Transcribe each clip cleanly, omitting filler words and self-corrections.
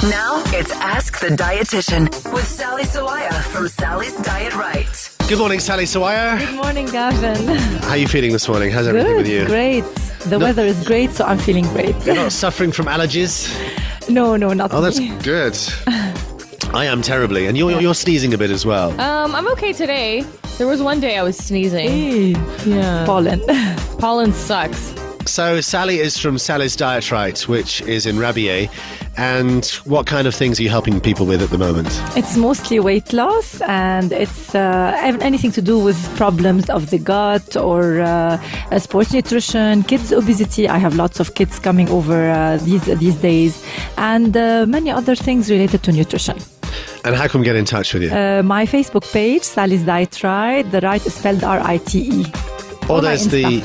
Now it's Ask the Dietitian with Sally Sawaya from Sally's Diet Right. Good morning, Sally Sawaya. Good morning, Gavin. How are you feeling this morning? How's everything with you? Great. The weather is great, so I'm feeling great. You're not suffering from allergies? No, not Oh, that's me. good. I am terribly. And you're sneezing a bit as well. I'm okay today. There was one day I was sneezing. Yeah. Pollen. Pollen sucks. So Sally is from Sally's Diet Right, which is in Rabier. And what kind of things are you helping people with at the moment? It's mostly weight loss, and it's anything to do with problems of the gut or sports nutrition, kids obesity. I have lots of kids coming over these days, and many other things related to nutrition. And how can we get in touch with you? My Facebook page, Sally's Diet Right. The right is spelled R-I-T-E. Or there's the...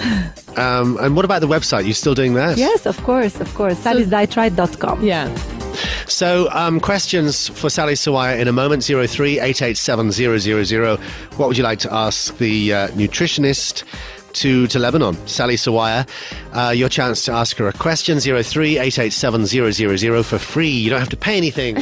and what about the website? You still doing that? Yes, of course. Sally'sDietRight.com. Yeah. So, questions for Sally Sawaya in a moment, 03-887-000. What would you like to ask the nutritionist to Lebanon? Sally Sawaya, your chance to ask her a question, 03-887-000 for free. You don't have to pay anything.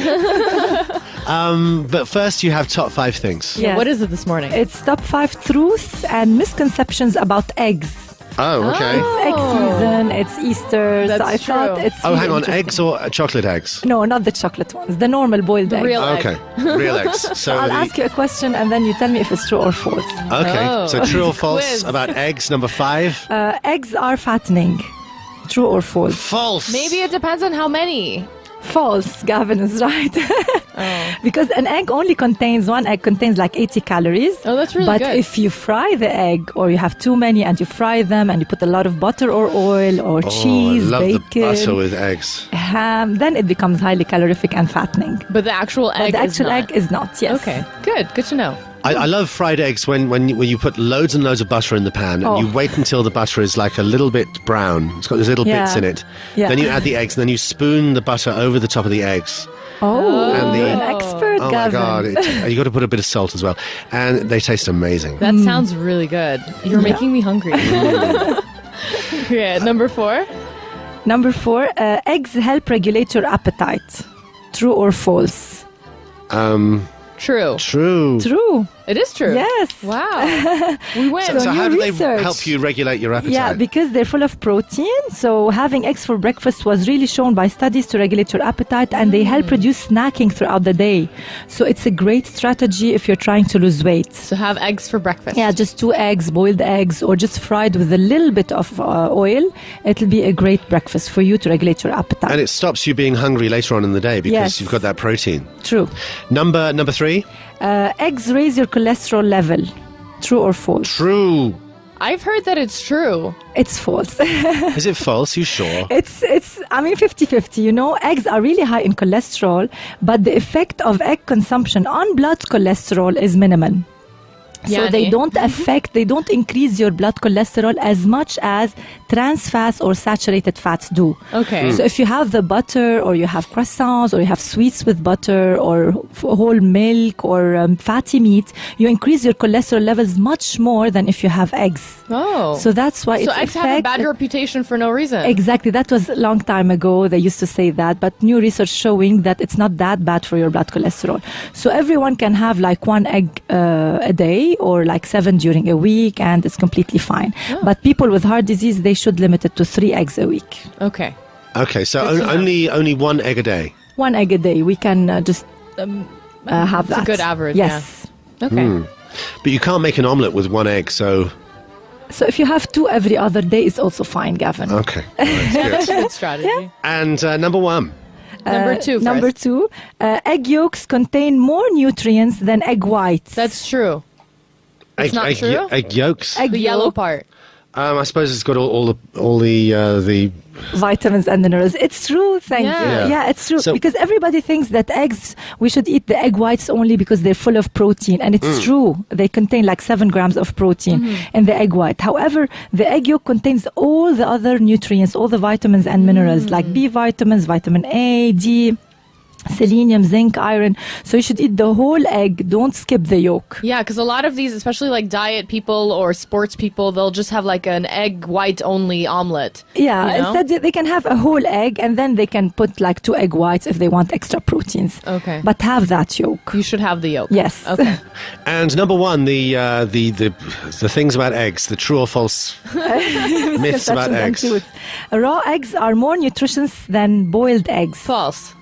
But first, you have top 5 things. Yes. What is it this morning? It's top 5 truths and misconceptions about eggs. Oh, okay. It's egg season, it's Easter, That's so I thought true. it's Oh, really hang on, interesting. eggs or chocolate eggs? No, not the chocolate ones, the normal boiled eggs. real egg. Okay, real eggs. So I'll ask you a question and then you tell me if it's true or false. Okay, Oh. so true or false Quiz. about eggs, number 5. Eggs are fattening. True or false? False. Maybe it depends on how many. False. Gavin is right. Because one egg contains like 80 calories. Oh, that's really but good. if you fry the egg or you have too many and you fry them and you put a lot of butter or oil or cheese, I love bacon, the butter with eggs. ham, then it becomes highly calorific and fattening. But the actual egg But the actual is not. egg is not, yes. Okay, good. Good to know. I love fried eggs when you put loads and loads of butter in the pan and you wait until the butter is like a little bit brown. It's got those little bits Yeah. in it. Yeah. Then you add the eggs and then you spoon the butter over the top of the eggs. Oh, And the- you're an expert, Oh Gavin. my God. You got to put a bit of salt as well. And they taste amazing. That sounds really good. You're making me hungry. Yeah, number 4. Number 4, eggs help regulate your appetite. True or false? True. True. True. It is true. Yes. Wow. We win. So how do new they research. help you regulate your appetite? Yeah, because they're full of protein. So having eggs for breakfast was really shown by studies to regulate your appetite, and they help reduce snacking throughout the day. So it's a great strategy if you're trying to lose weight. So have eggs for breakfast. Yeah, just 2 eggs, boiled eggs, or just fried with a little bit of oil. It'll be a great breakfast for you to regulate your appetite. And it stops you being hungry later on in the day because Yes. you've got that protein. True. Number 3. Eggs raise your cholesterol level. True or false? True. I've heard that it's true. It's false. Is it false? You sure? It's 50-50, you know. Eggs are really high in cholesterol, but the effect of egg consumption on blood cholesterol is minimal. So they don't increase your blood cholesterol as much as trans fats or saturated fats do. Okay. So if you have the butter or you have croissants or you have sweets with butter or whole milk or fatty meat, you increase your cholesterol levels much more than if you have eggs. Oh. So that's why So eggs have a bad reputation for no reason. Exactly. That was a long time ago. They used to say that, but new research showing that it's not that bad for your blood cholesterol. So everyone can have like 1 egg a day or like 7 during a week, and it's completely fine. But people with heart disease, they should limit it to 3 eggs a week. Okay. Okay, so only 1 egg a day. 1 egg a day. We can just have that. a good average, Yes. yeah. Okay. But you can't make an omelette with 1 egg, so... So if you have 2 every other day, it's also fine, Gavin. Okay. All right, That's good. a good strategy. And number 1. Number 2 first. Number 2, egg yolks contain more nutrients than egg whites. That's true. It's not true? Egg yolks. Egg The yellow yolk, part. I suppose it's got all the vitamins and minerals. It's true. Thank Yeah. you. Yeah. Yeah, it's true. So- because everybody thinks that eggs, we should eat the egg whites only because they're full of protein. And it's true. They contain like 7 grams of protein in the egg white. However, the egg yolk contains all the other nutrients, all the vitamins and minerals like B vitamins, vitamin A, D, selenium, zinc, iron. So you should eat the whole egg. Don't skip the yolk. Yeah, because a lot of these, especially like diet people or sports people, they'll just have like an egg white only omelet. Yeah, you know? instead they can have a whole egg, and then they can put like 2 egg whites if they want extra proteins. Okay. But have that yolk. You should have the yolk. Yes. Okay. And number one, the things about eggs, the true or false myths about Misconceptions and eggs. truths. Raw eggs are more nutritious than boiled eggs. False.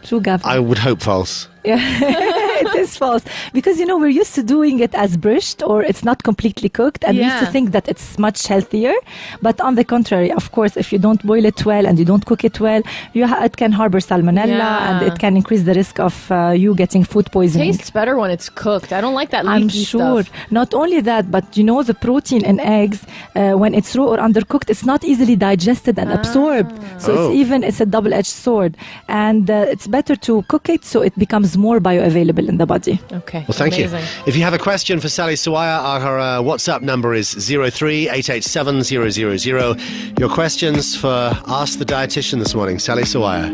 True, Gavin. I would hope false. Yeah, it is false. Because, we're used to doing it as brished, or it's not completely cooked, and we used to Yeah. think that it's much healthier. But on the contrary, of course, if you don't boil it well and you don't cook it well, it can harbor salmonella, Yeah. and it can increase the risk of you getting food poisoning. Tastes better when it's cooked. I don't like that I'm leaky sure. stuff. Not only that, but the protein in eggs, when it's raw or undercooked, it's not easily digested and absorbed. So Oh. it's a double-edged sword. And it's better to cook it so it becomes more bioavailable in the body. Okay. Well, thank Amazing. you. If you have a question for Sally Sawaya, our WhatsApp number is 03-887-000. Your questions for Ask the Dietitian this morning, Sally Sawaya.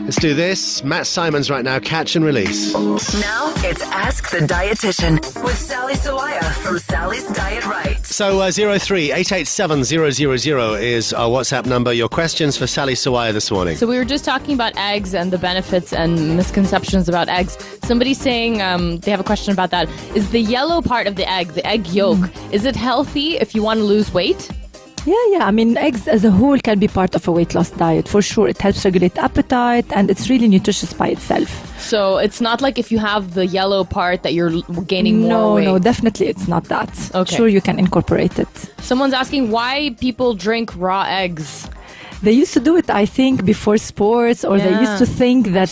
Let's do this. Matt Simon's right now, catch and release. Now it's Ask the Dietitian with Sally Sawaya from Sally's Diet Right. So 03-887-000 is our WhatsApp number. Your questions for Sally Sawaya this morning. So we were just talking about eggs and the benefits and misconceptions about eggs. Somebody's saying they have a question about that. Is the yellow part of the egg yolk, is it healthy if you want to lose weight? Yeah. I mean, eggs as a whole can be part of a weight loss diet for sure. It helps regulate appetite, and it's really nutritious by itself. So it's not like if you have the yellow part that you're gaining more weight. No, definitely it's not that. Okay. Sure, you can incorporate it. Someone's asking why people drink raw eggs. They used to do it, I think, before sports, or they Yeah. used to think that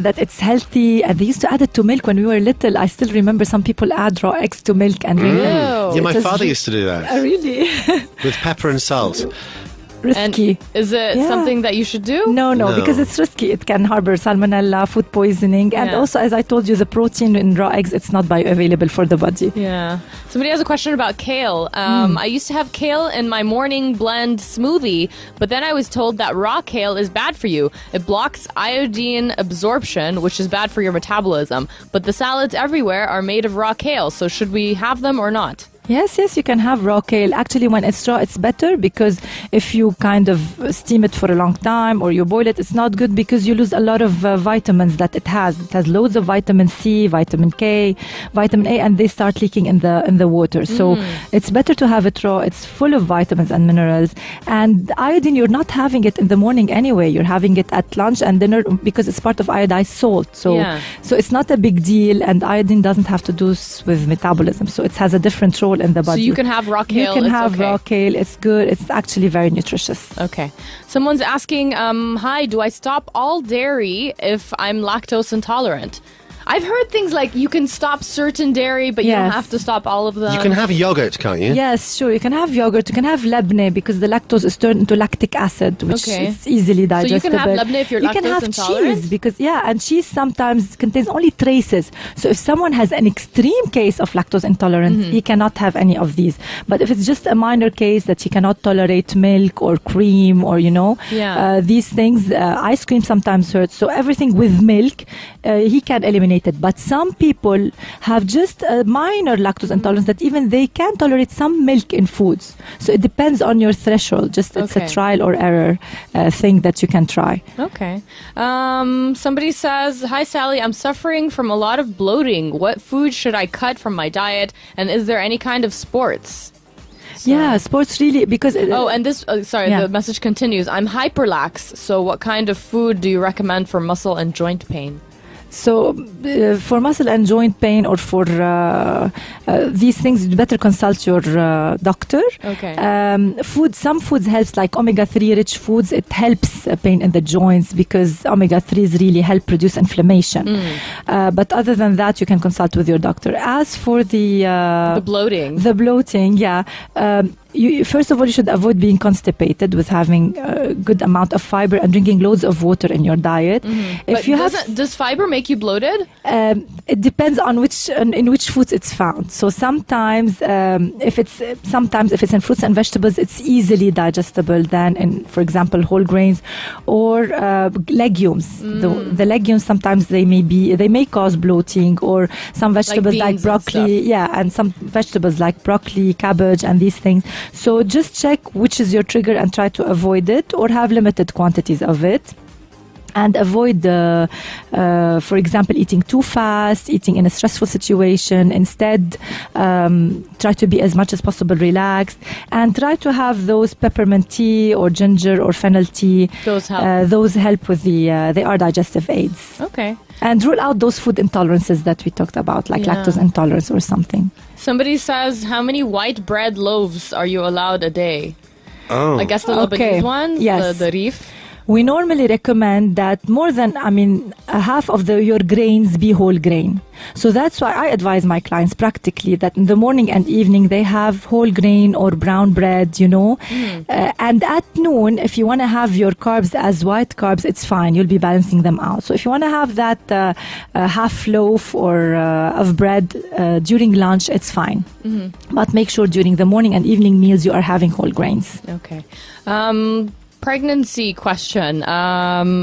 that it's healthy, and they used to add it to milk when we were little. I still remember some people add raw eggs to milk and drink them. Yeah, my It was father used to do that Really with pepper and salt. risky. And is it Yeah. something that you should do? No, No. because it's risky. It can harbor salmonella, food poisoning, and Yeah. also, as I told you, the protein in raw eggs, it's not bioavailable for the body. Yeah. Somebody has a question about kale. I used to have kale in my morning blend smoothie, but then I was told that raw kale is bad for you. It blocks iodine absorption, which is bad for your metabolism. But the salads everywhere are made of raw kale, so should we have them or not? Yes, you can have raw kale. Actually, when it's raw, it's better, because if you kind of steam it for a long time or you boil it, it's not good because you lose a lot of vitamins that it has. It has loads of vitamin C, vitamin K, vitamin A, and they start leaking in the water. So it's better to have it raw. It's full of vitamins and minerals. And iodine, you're not having it in the morning anyway. You're having it at lunch and dinner because it's part of iodized salt. So it's not a big deal, and iodine doesn't have to do with metabolism. So it has a different role in the body. So you can have raw kale. You can it's have okay. raw kale. It's good. It's actually very nutritious. Okay. Someone's asking, hi, do I stop all dairy if I'm lactose intolerant? I've heard things like you can stop certain dairy, but you don't Yes. have to stop all of them. You can have yogurt, can't you? Yes, sure. You can have yogurt. You can have labne because the lactose is turned into lactic acid, which Okay. is easily So you digestible. can have labne if you're You can lactose have intolerant? cheese because and cheese sometimes contains only traces. So if someone has an extreme case of lactose intolerance, he cannot have any of these. But if it's just a minor case that he cannot tolerate milk or cream or these things, ice cream sometimes hurts. So everything with milk, he can eliminate it. But some people have just a minor lactose intolerance that even they can tolerate some milk in foods. So it depends on your threshold. It's Okay. a trial or error thing that you can try. Okay. Somebody says, hi, Sally, I'm suffering from a lot of bloating. What food should I cut from my diet? And is there any kind of sports? Yeah, sports really, because Oh, and this, the message continues. I'm hyperlax. So what kind of food do you recommend for muscle and joint pain? So for muscle and joint pain or for these things, you better consult your doctor. Okay. Some foods helps, like omega-3 rich foods. It helps pain in the joints because omega-3s really help reduce inflammation. But other than that, you can consult with your doctor. As for the The bloating. the bloating, first of all, you should avoid being constipated with having a good amount of fiber and drinking loads of water in your diet. If does fiber make you bloated? It depends on in which foods it's found. So sometimes, if it's in fruits and vegetables, it's easily digestible than in, for example, whole grains or legumes. The legumes sometimes they may cause bloating, or some vegetables like broccoli, and some vegetables like broccoli, cabbage, and these things. So just check which is your trigger and try to avoid it, or have limited quantities of it. And avoid, for example, eating too fast, eating in a stressful situation. Instead, try to be as much as possible relaxed, and try to have those peppermint tea or ginger or fennel tea. Those help. Those help with they are digestive aids. Okay. And rule out those food intolerances that we talked about, like lactose intolerance or something. Somebody says, how many white bread loaves are you allowed a day? Oh. I guess the Lebanese ones, yes. the reef. We normally recommend that more than, half of your grains be whole grain. So that's why I advise my clients practically that in the morning and evening they have whole grain or brown bread, and at noon, if you want to have your carbs as white carbs, it's fine. You'll be balancing them out. So if you want to have that half loaf or of bread during lunch, it's fine. But make sure during the morning and evening meals you are having whole grains. Okay. Pregnancy question.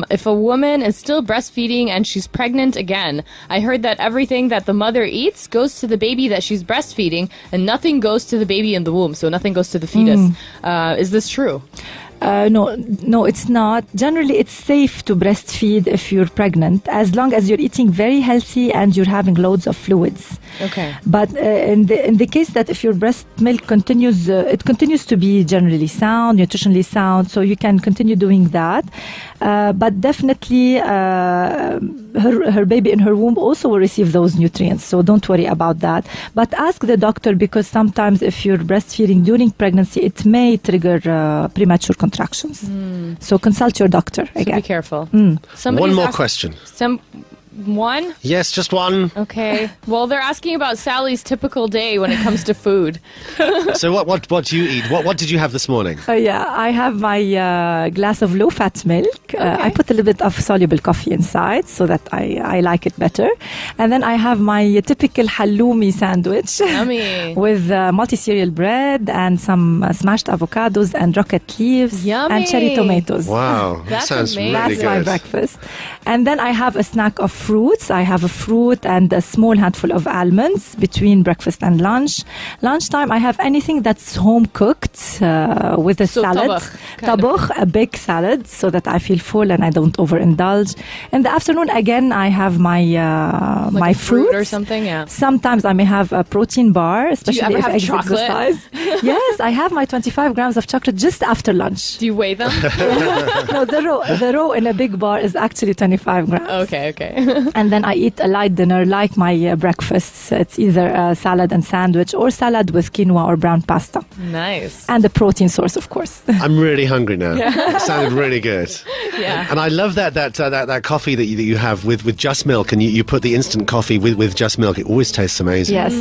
If a woman is still breastfeeding and she's pregnant again, I heard that everything that the mother eats goes to the baby that she's breastfeeding, and nothing goes to the baby in the womb, so nothing goes to the fetus. Is this true? No, it's not. Generally, it's safe to breastfeed if you're pregnant, as long as you're eating very healthy and you're having loads of fluids. Okay. But in the case that if your breast milk continues, it continues to be generally sound, nutritionally sound, so you can continue doing that. But definitely, her baby in her womb also will receive those nutrients, so don't worry about that. But ask the doctor, because sometimes if you're breastfeeding during pregnancy, it may trigger premature contractions. So consult your doctor again. So be careful. One more question. One? Yes, just one. Okay. Well, they're asking about Sally's typical day when it comes to food. So what do you eat? What did you have this morning? I have my glass of low-fat milk. I put a little bit of soluble coffee inside so that I like it better. And then I have my typical halloumi sandwich. Yummy. With multi-cereal bread and some smashed avocados and rocket leaves. Yummy. And cherry tomatoes. Wow, that That's sounds amazing. really That's good. my breakfast. And then I have a snack of fruits. I have a fruit and a small handful of almonds between breakfast and lunch. Lunchtime, I have anything that's home cooked with a salad. Tabukh, a big salad, so that I feel full and I don't overindulge. In the afternoon, again, I have my my fruit or something. Yeah. Sometimes I may have a protein bar, especially ever if have eggs chocolate? exercise. Yes, I have my 25 grams of chocolate just after lunch. Do you weigh them? No, the row in a big bar is actually 25 grams. Okay. And then I eat a light dinner like my breakfasts. It's either a salad and sandwich or salad with quinoa or brown pasta. Nice. And a protein source, of course. I'm really hungry now. It sounded really good. Yeah. And I love that coffee that you have with just milk, and you put the instant coffee with just milk. It always tastes amazing. Yes.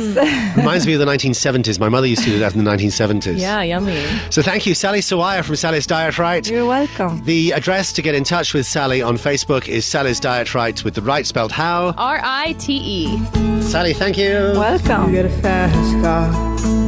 Reminds me of the 1970s. My mother used to do that in the 1970s. Yeah, yummy. So thank you, Sally Sawaya from Sally's Diet Right. You're welcome. The address to get in touch with Sally on Facebook is Sally's Diet Right, with the right spelled how. RITE. Sally, thank you. Welcome. You get a fast car.